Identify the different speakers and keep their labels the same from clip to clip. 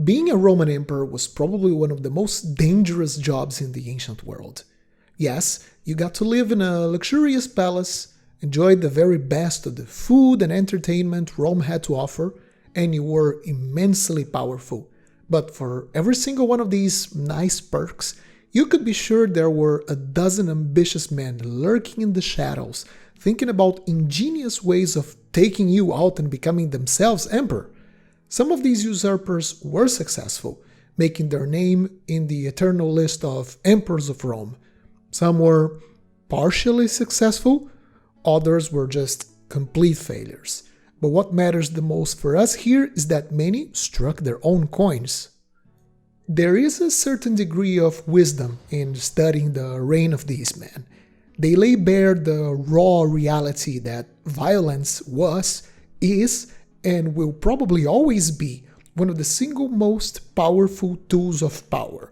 Speaker 1: Being a Roman emperor was probably one of the most dangerous jobs in the ancient world. Yes, you got to live in a luxurious palace, enjoy the very best of the food and entertainment Rome had to offer, and you were immensely powerful. But for every single one of these nice perks, you could be sure there were a dozen ambitious men lurking in the shadows, thinking about ingenious ways of taking you out and becoming themselves emperor. Some of these usurpers were successful, making their name in the eternal list of emperors of Rome. Some were partially successful, others were just complete failures. But what matters the most for us here is that many struck their own coins. There is a certain degree of wisdom in studying the reign of these men. They lay bare the raw reality that violence was, is, and will probably always be one of the single most powerful tools of power.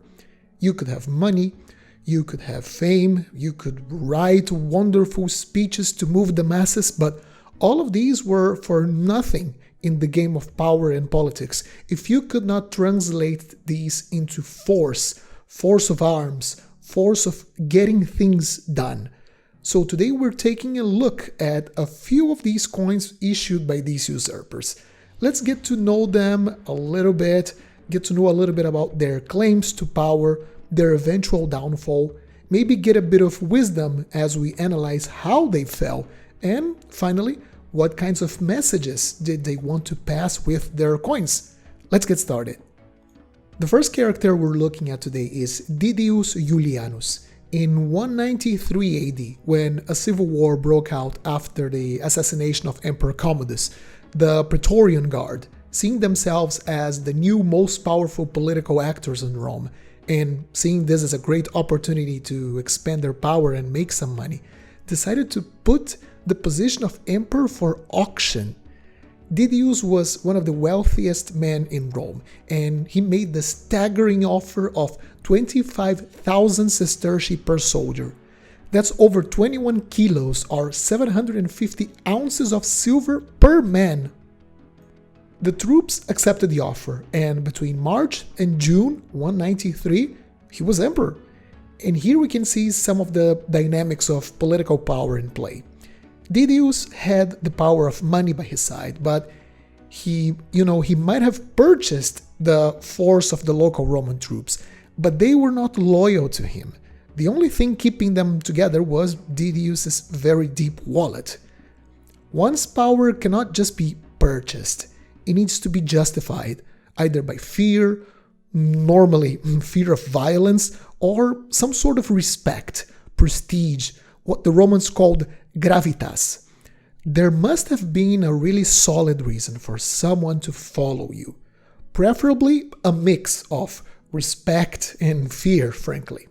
Speaker 1: You could have money, you could have fame, you could write wonderful speeches to move the masses, but all of these were for nothing in the game of power and politics if you could not translate these into force of arms, force of getting things done. So today we're taking a look at a few of these coins issued by these usurpers. Let's get to know them a little bit, get to know a little bit about their claims to power, their eventual downfall, maybe get a bit of wisdom as we analyze how they fell, and finally, what kinds of messages did they want to pass with their coins? Let's get started. The first character we're looking at today is Didius Iulianus. In 193 AD, when a civil war broke out after the assassination of Emperor Commodus, the Praetorian Guard, seeing themselves as the new most powerful political actors in Rome, and seeing this as a great opportunity to expand their power and make some money, decided to put the position of emperor for auction. Didius was one of the wealthiest men in Rome, and he made the staggering offer of 25,000 sestertii per soldier. That's over 21 kilos or 750 ounces of silver per man. The troops accepted the offer, and between March and June 193, he was emperor. And here we can see some of the dynamics of political power in play. Didius had the power of money by his side, but he might have purchased the force of the local Roman troops, but they were not loyal to him. The only thing keeping them together was Didius's very deep wallet. One's power cannot just be purchased. It needs to be justified, either by fear, normally fear of violence, or some sort of respect, prestige, what the Romans called gravitas. There must have been a really solid reason for someone to follow you, preferably a mix of respect and fear, frankly.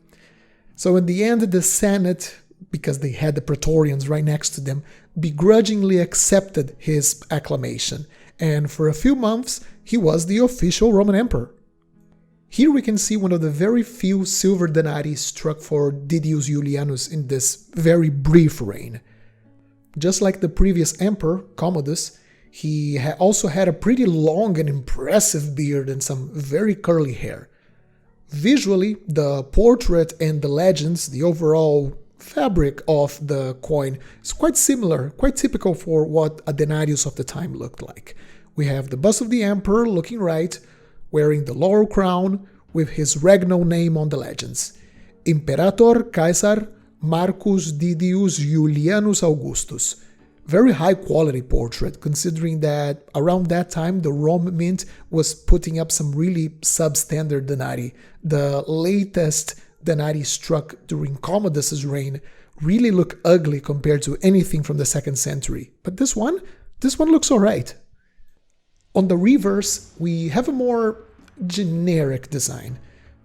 Speaker 1: So in the end, the Senate, because they had the Praetorians right next to them, begrudgingly accepted his acclamation, and for a few months he was the official Roman emperor. Here we can see one of the very few silver denarii struck for Didius Iulianus in this very brief reign. Just like the previous emperor, Commodus, he also had a pretty long and impressive beard and some very curly hair. Visually, the portrait and the legends, the overall fabric of the coin is quite similar, quite typical for what a denarius of the time looked like. We have the bust of the emperor looking right, wearing the laurel crown with his regnal name on the legends. Imperator Caesar Marcus Didius Iulianus Augustus. Very high quality portrait, considering that around that time the Rome Mint was putting up some really substandard denarii. The latest denarii struck during Commodus's reign really look ugly compared to anything from the 2nd century. But this one looks alright. On the reverse, we have a more generic design.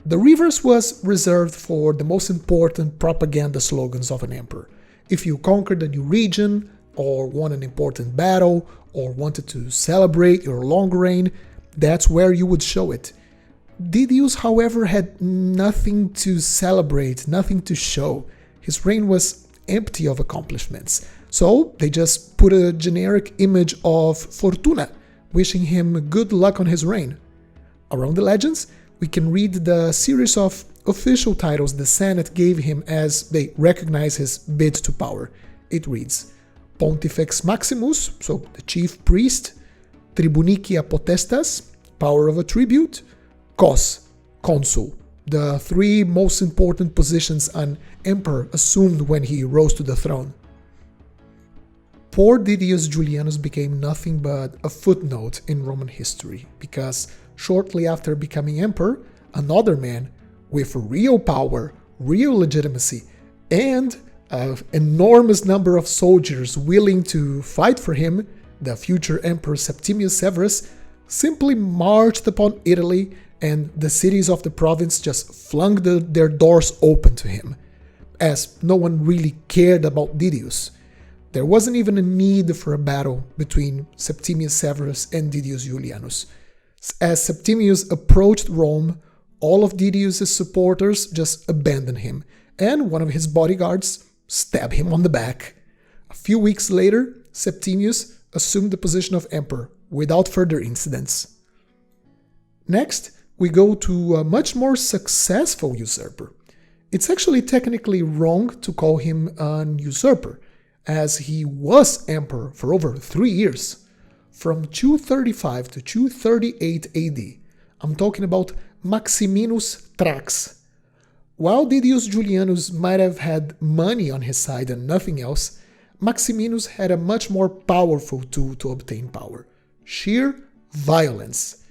Speaker 1: The reverse was reserved for the most important propaganda slogans of an emperor. If you conquered a new region, or won an important battle, or wanted to celebrate your long reign, that's where you would show it. Didius, however, had nothing to celebrate, nothing to show. His reign was empty of accomplishments. So they just put a generic image of Fortuna, wishing him good luck on his reign. Around the legends, we can read the series of official titles the Senate gave him as they recognize his bid to power. It reads, Pontifex Maximus, so the chief priest, Tribunicia Potestas, power of a tribute, Cos, consul, the three most important positions an emperor assumed when he rose to the throne. Poor Didius Julianus became nothing but a footnote in Roman history, because shortly after becoming emperor, another man with real power, real legitimacy, and an enormous number of soldiers willing to fight for him, the future Emperor Septimius Severus, simply marched upon Italy, and the cities of the province just flung their doors open to him, as no one really cared about Didius. There wasn't even a need for a battle between Septimius Severus and Didius Julianus. As Septimius approached Rome, all of Didius' supporters just abandoned him, and one of his bodyguards stabbed him on the back. A few weeks later, Septimius assumed the position of emperor without further incidents. Next, we go to a much more successful usurper. It's actually technically wrong to call him an usurper, as he was emperor for over 3 years, from 235 to 238 AD. I'm talking about Maximinus Thrax. While Didius Julianus might have had money on his side and nothing else, Maximinus had a much more powerful tool to obtain power: sheer violence.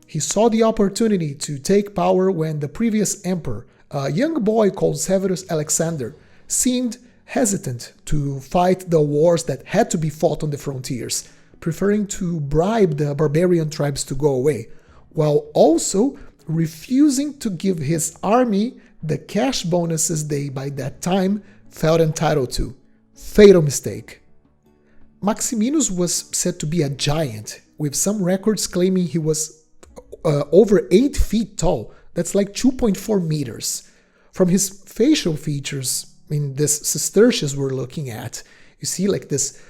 Speaker 1: He saw the opportunity to take power when the previous emperor, a young boy called Severus Alexander, seemed hesitant to fight the wars that had to be fought on the frontiers, preferring to bribe the barbarian tribes to go away, while also refusing to give his army the cash bonuses they, by that time, felt entitled to. Fatal mistake. Maximinus was said to be a giant, with some records claiming he was over 8 feet tall. That's like 2.4 meters. From his facial features, in this Cistercius we're looking at, you see like this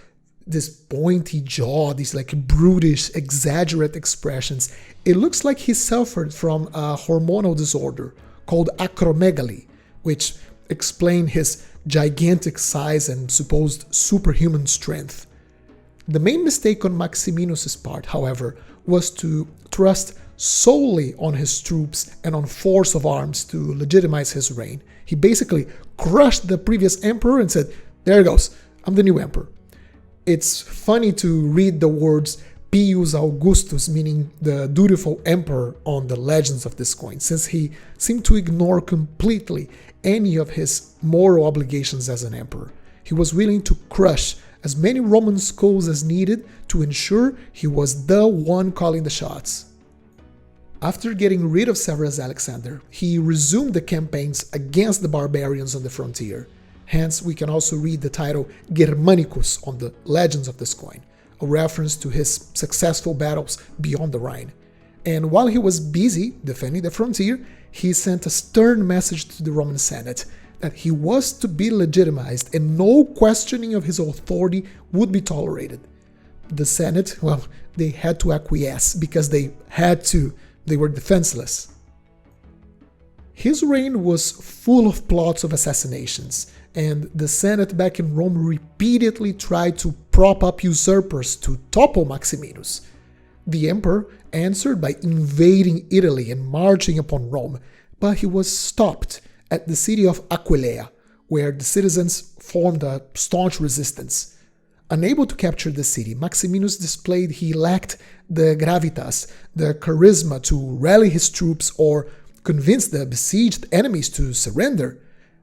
Speaker 1: pointy jaw, these like brutish, exaggerate expressions. It looks like he suffered from a hormonal disorder called acromegaly, which explained his gigantic size and supposed superhuman strength. The main mistake on Maximinus' part, however, was to trust solely on his troops and on force of arms to legitimize his reign. He basically crushed the previous emperor and said, there it goes, I'm the new emperor. It's funny to read the words Pius Augustus, meaning the dutiful emperor, on the legends of this coin, since he seemed to ignore completely any of his moral obligations as an emperor. He was willing to crush as many Roman skulls as needed to ensure he was the one calling the shots. After getting rid of Severus Alexander, he resumed the campaigns against the barbarians on the frontier. Hence, we can also read the title Germanicus on the legends of this coin, a reference to his successful battles beyond the Rhine. And while he was busy defending the frontier, he sent a stern message to the Roman Senate that he was to be legitimized and no questioning of his authority would be tolerated. The Senate, well, they had to acquiesce because they had to. They were defenseless. His reign was full of plots of assassinations, and the Senate back in Rome repeatedly tried to prop up usurpers to topple Maximinus. The emperor answered by invading Italy and marching upon Rome, but he was stopped at the city of Aquileia, where the citizens formed a staunch resistance. Unable to capture the city, Maximinus displayed he lacked the gravitas, the charisma to rally his troops or convince the besieged enemies to surrender.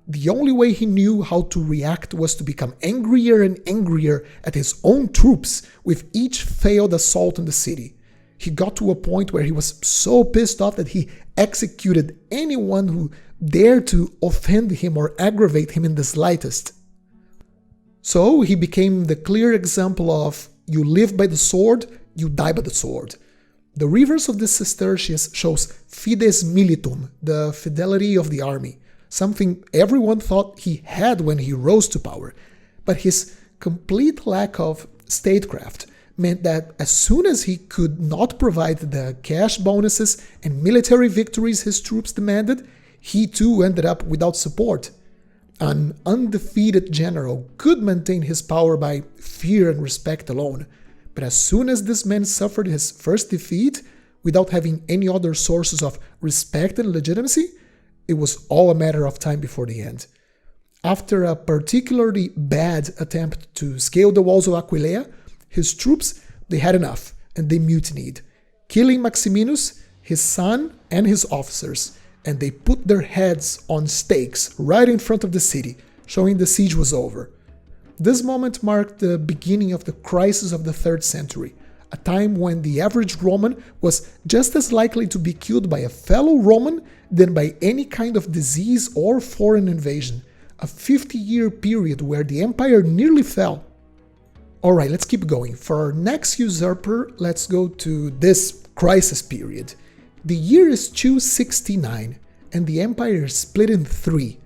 Speaker 1: The only way he knew how to react was to become angrier and angrier at his own troops with each failed assault on the city. He got to a point where he was so pissed off that he executed anyone who dared to offend him or aggravate him in the slightest. So he became the clear example of you live by the sword, you die by the sword. The reverse of this Cistercius shows fides militum, the fidelity of the army, something everyone thought he had when he rose to power. But his complete lack of statecraft meant that as soon as he could not provide the cash bonuses and military victories his troops demanded, he too ended up without support. An undefeated general could maintain his power by fear and respect alone, but as soon as this man suffered his first defeat, without having any other sources of respect and legitimacy, it was all a matter of time before the end. After a particularly bad attempt to scale the walls of Aquileia, his troops, they had enough and they mutinied, killing Maximinus, his son, and his officers, and they put their heads on stakes right in front of the city, showing the siege was over. This moment marked the beginning of the crisis of the 3rd century, a time when the average Roman was just as likely to be killed by a fellow Roman than by any kind of disease or foreign invasion, a 50-year period where the empire nearly fell. Alright, let's keep going. For our next usurper, let's go to this crisis period. The year is 269, and the empire is split in 3.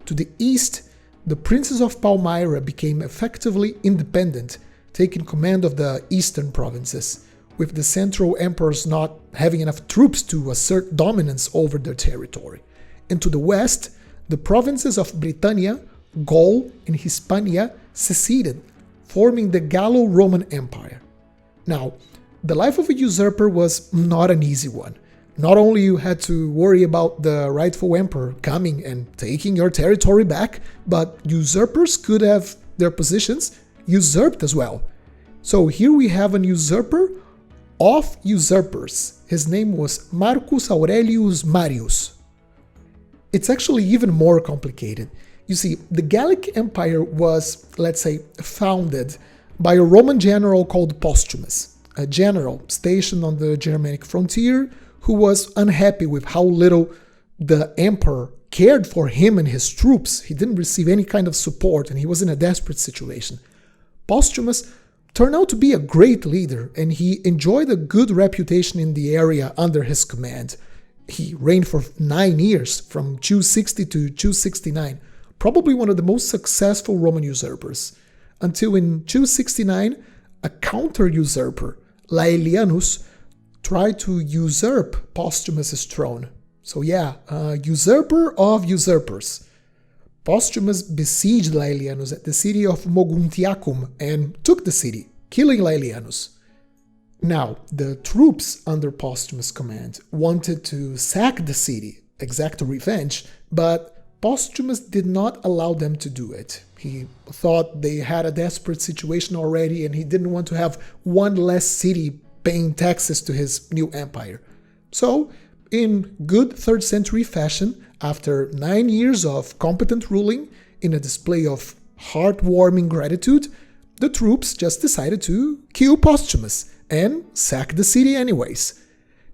Speaker 1: To the east, the princes of Palmyra became effectively independent, taking command of the eastern provinces, with the central emperors not having enough troops to assert dominance over their territory. And to the west, the provinces of Britannia, Gaul, and Hispania seceded, forming the Gallo-Roman Empire. Now, the life of a usurper was not an easy one. Not only you had to worry about the rightful emperor coming and taking your territory back, but usurpers could have their positions usurped as well. So here we have an usurper of usurpers. His name was Marcus Aurelius Marius. It's actually even more complicated. You see, the Gallic Empire was, let's say, founded by a Roman general called Postumus, a general stationed on the Germanic frontier who was unhappy with how little the emperor cared for him and his troops. He didn't receive any kind of support and he was in a desperate situation. Postumus turned out to be a great leader and he enjoyed a good reputation in the area under his command. He reigned for 9 years, from 260 to 269, probably one of the most successful Roman usurpers, until in 269 a counter-usurper, Laelianus, tried to usurp Postumus's throne. So yeah, usurper of usurpers. Postumus besieged Laelianus at the city of Moguntiacum and took the city, killing Laelianus. Now, the troops under Postumus' command wanted to sack the city, exact revenge, but Postumus did not allow them to do it. He thought they had a desperate situation already and he didn't want to have one less city paying taxes to his new empire. So, in good 3rd century fashion, after 9 years of competent ruling, in a display of heartwarming gratitude, the troops just decided to kill Postumus and sack the city anyways.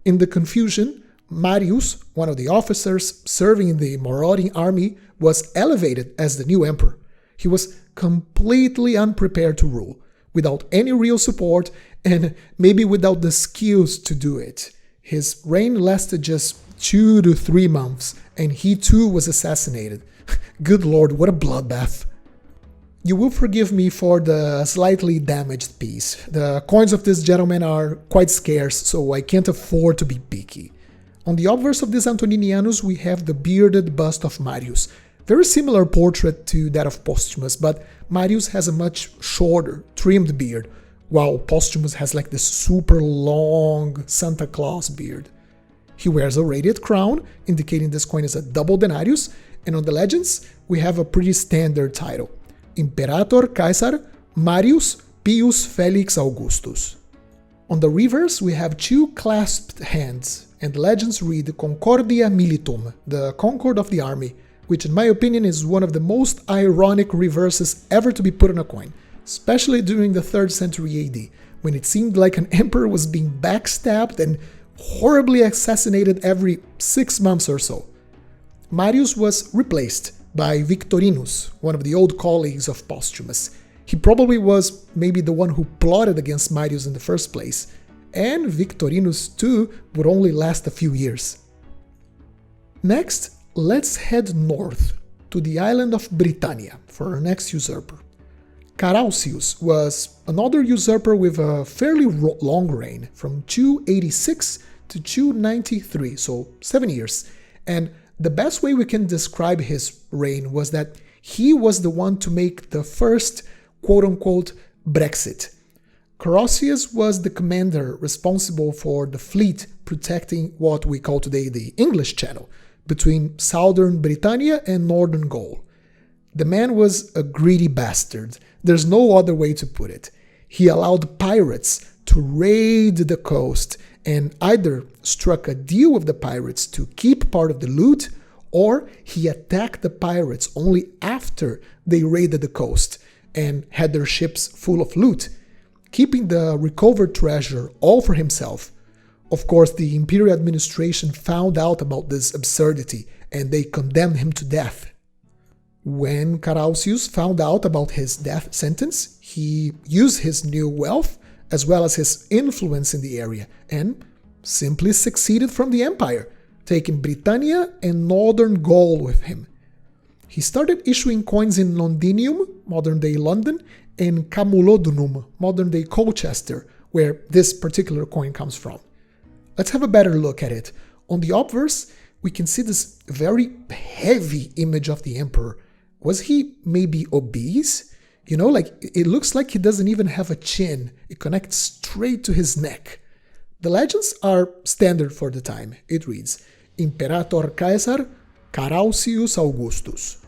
Speaker 1: In the confusion, Marius, one of the officers serving in the marauding army, was elevated as the new emperor. He was completely unprepared to rule, without any real support and maybe without the skills to do it. His reign lasted just 2 to 3 months, and he too was assassinated. Good lord, what a bloodbath. You will forgive me for the slightly damaged piece. The coins of this gentleman are quite scarce, so I can't afford to be picky. On the obverse of this Antoninianus we have the bearded bust of Marius. Very similar portrait to that of Postumus, but Marius has a much shorter, trimmed beard, while Postumus has like this super long Santa Claus beard. He wears a radiate crown, indicating this coin is a double denarius, and on the legends we have a pretty standard title: Imperator Caesar Marius Pius Felix Augustus. On the reverse we have 2 clasped hands, and the legends read Concordia Militum, the concord of the army, which in my opinion is one of the most ironic reverses ever to be put on a coin, especially during the 3rd century AD, when it seemed like an emperor was being backstabbed and horribly assassinated every 6 months or so. Marius was replaced by Victorinus, one of the old colleagues of Postumus. He probably was maybe the one who plotted against Marius in the first place, and Victorinus too would only last a few years. Next, let's head north to the island of Britannia for our next usurper. Caligula was another usurper with a fairly long reign, from 286 to 293, so 7 years. And the best way we can describe his reign was that he was the one to make the first quote-unquote Brexit. Caligula was the commander responsible for the fleet protecting what we call today the English Channel, between southern Britannia and northern Gaul. The man was a greedy bastard. There's no other way to put it. He allowed pirates to raid the coast and either struck a deal with the pirates to keep part of the loot, or he attacked the pirates only after they raided the coast and had their ships full of loot, keeping the recovered treasure all for himself. Of course, the imperial administration found out about this absurdity and they condemned him to death. When Caligula found out about his death sentence, he used his new wealth as well as his influence in the area and simply succeeded from the empire, taking Britannia and northern Gaul with him. He started issuing coins in Londinium, modern-day London, and Camulodunum, modern-day Colchester, where this particular coin comes from. Let's have a better look at it. On the obverse, we can see this very heavy image of the emperor. Was he maybe obese? You know, like it looks like he doesn't even have a chin. It connects straight to his neck. The legends are standard for the time. It reads, Imperator Caesar Carausius Augustus.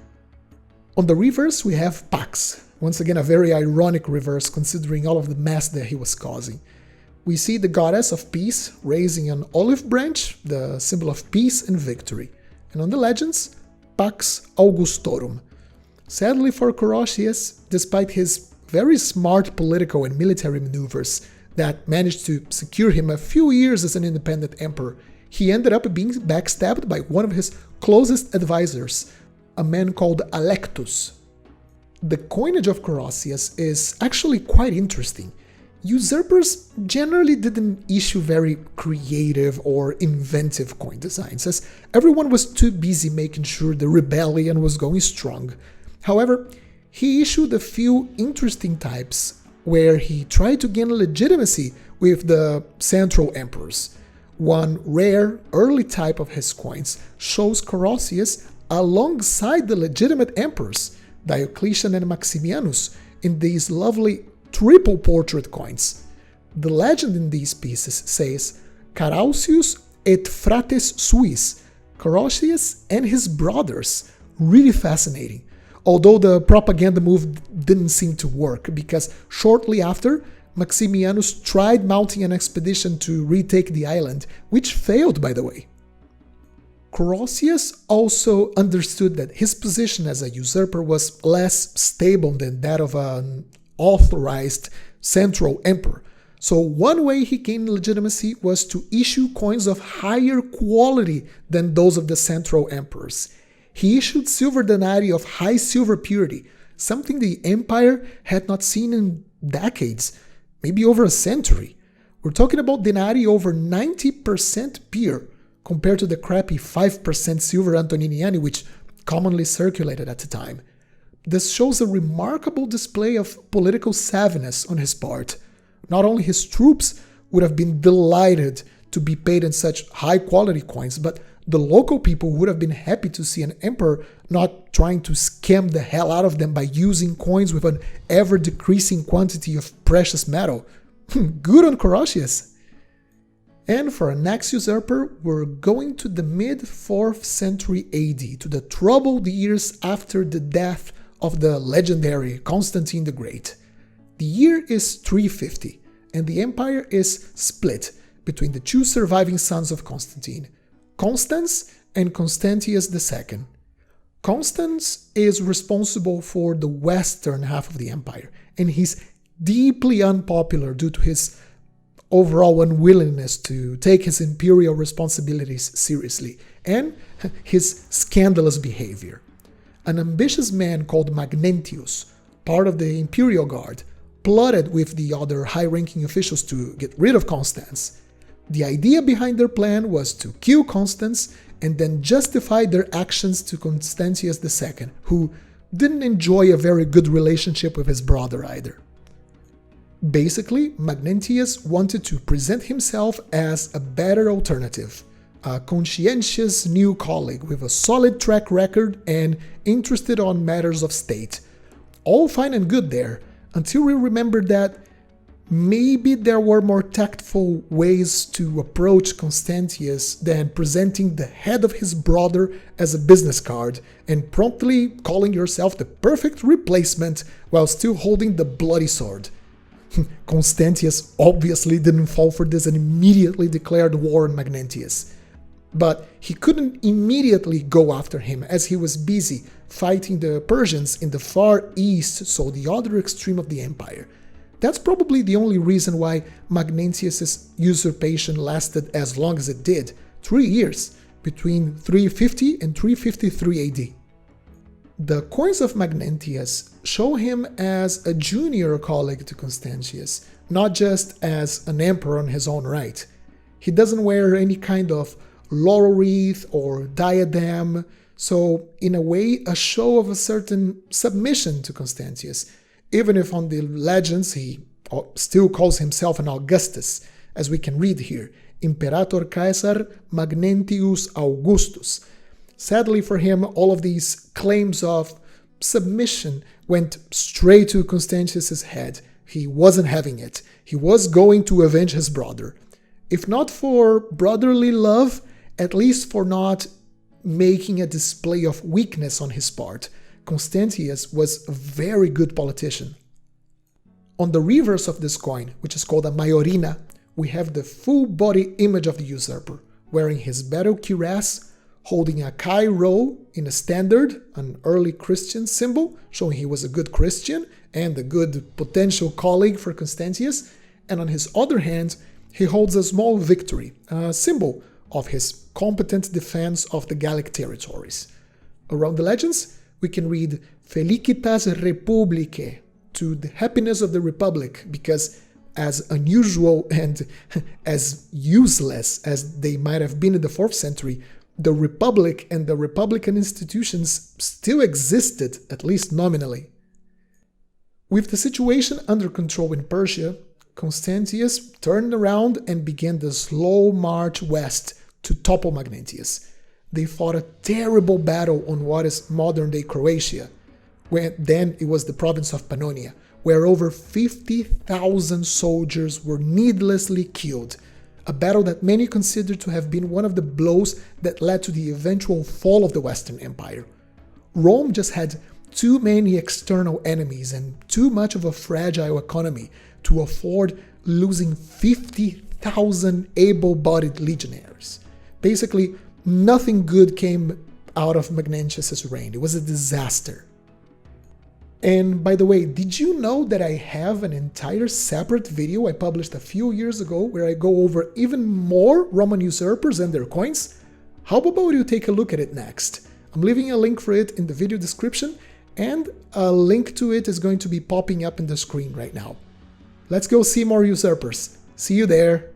Speaker 1: On the reverse, we have Pax. Once again, a very ironic reverse considering all of the mess that he was causing. We see the goddess of peace raising an olive branch, the symbol of peace and victory. And on the legends, Pax Augustorum. Sadly for Caligula, despite his very smart political and military maneuvers that managed to secure him a few years as an independent emperor, he ended up being backstabbed by one of his closest advisors, a man called Alectus. The coinage of Caligula is actually quite interesting. Usurpers generally didn't issue very creative or inventive coin designs, as everyone was too busy making sure the rebellion was going strong. However, he issued a few interesting types where he tried to gain legitimacy with the central emperors. One rare early type of his coins shows Caligula alongside the legitimate emperors, Diocletian and Maximianus, in these lovely triple portrait coins. The legend in these pieces says Carausius et frates suis, Caligula and his brothers. Really fascinating. Although the propaganda move didn't seem to work, because shortly after, Maximianus tried mounting an expedition to retake the island, which failed, by the way. Caligula also understood that his position as a usurper was less stable than that of an authorized central emperor. So one way he gained legitimacy was to issue coins of higher quality than those of the central emperors. He issued silver denarii of high silver purity, something the empire had not seen in decades, maybe over a century. We're talking about denarii over 90% pure, compared to the crappy 5% silver Antoniniani which commonly circulated at the time. This shows a remarkable display of political savviness on his part. Not only his troops would have been delighted to be paid in such high-quality coins, but the local people would have been happy to see an emperor not trying to scam the hell out of them by using coins with an ever-decreasing quantity of precious metal. Good on Caligula! And for our next usurper, we're going to the mid-4th century AD, to the troubled years after the death of the legendary Constantine the Great. The year is 350, and the empire is split between the two surviving sons of Constantine, Constans and Constantius II. Constans is responsible for the western half of the empire, and he's deeply unpopular due to his overall unwillingness to take his imperial responsibilities seriously and his scandalous behavior. An ambitious man called Magnentius, part of the imperial guard, plotted with the other high-ranking officials to get rid of Constans. The idea behind their plan was to kill Constans and then justify their actions to Constantius II, who didn't enjoy a very good relationship with his brother either. Basically, Magnentius wanted to present himself as a better alternative, a conscientious new colleague with a solid track record and interested on matters of state. All fine and good there, until we remembered that maybe there were more tactful ways to approach Constantius than presenting the head of his brother as a business card and promptly calling yourself the perfect replacement while still holding the bloody sword. Constantius obviously didn't fall for this and immediately declared war on Magnentius. But he couldn't immediately go after him as he was busy fighting the Persians in the far east, so the other extreme of the empire. That's probably the only reason why Magnentius' usurpation lasted as long as it did, 3 years, between 350 and 353 AD. The coins of Magnentius show him as a junior colleague to Constantius, not just as an emperor on his own right. He doesn't wear any kind of laurel wreath or diadem, so in a way a show of a certain submission to Constantius, even if on the legends he still calls himself an Augustus, as we can read here, Imperator Caesar Magnentius Augustus. Sadly for him, all of these claims of submission went straight to Constantius' head. He wasn't having it. He was going to avenge his brother. If not for brotherly love, at least for not making a display of weakness on his part. Constantius was a very good politician. On the reverse of this coin, which is called a Maiorina, we have the full body image of the usurper, wearing his battle cuirass, holding a Chi Rho in a standard, an early Christian symbol, showing he was a good Christian and a good potential colleague for Constantius, and on his other hand, he holds a small victory, a symbol of his competent defense of the Gallic territories. Around the legends, we can read Felicitas Republicae, to the happiness of the Republic, because as unusual and as useless as they might have been in the 4th century, the Republic and the Republican institutions still existed, at least nominally. With the situation under control in Persia, Constantius turned around and began the slow march west to topple Magnentius. They fought a terrible battle on what is modern-day Croatia, where then it was the province of Pannonia, where over 50,000 soldiers were needlessly killed, a battle that many consider to have been one of the blows that led to the eventual fall of the Western Empire. Rome just had too many external enemies and too much of a fragile economy to afford losing 50,000 able-bodied legionaries. Basically, nothing good came out of Magnentius' reign. It was a disaster. And by the way, did you know that I have an entire separate video I published a few years ago where I go over even more Roman usurpers and their coins? How about you take a look at it next? I'm leaving a link for it in the video description, and a link to it is going to be popping up in the screen right now. Let's go see more usurpers. See you there!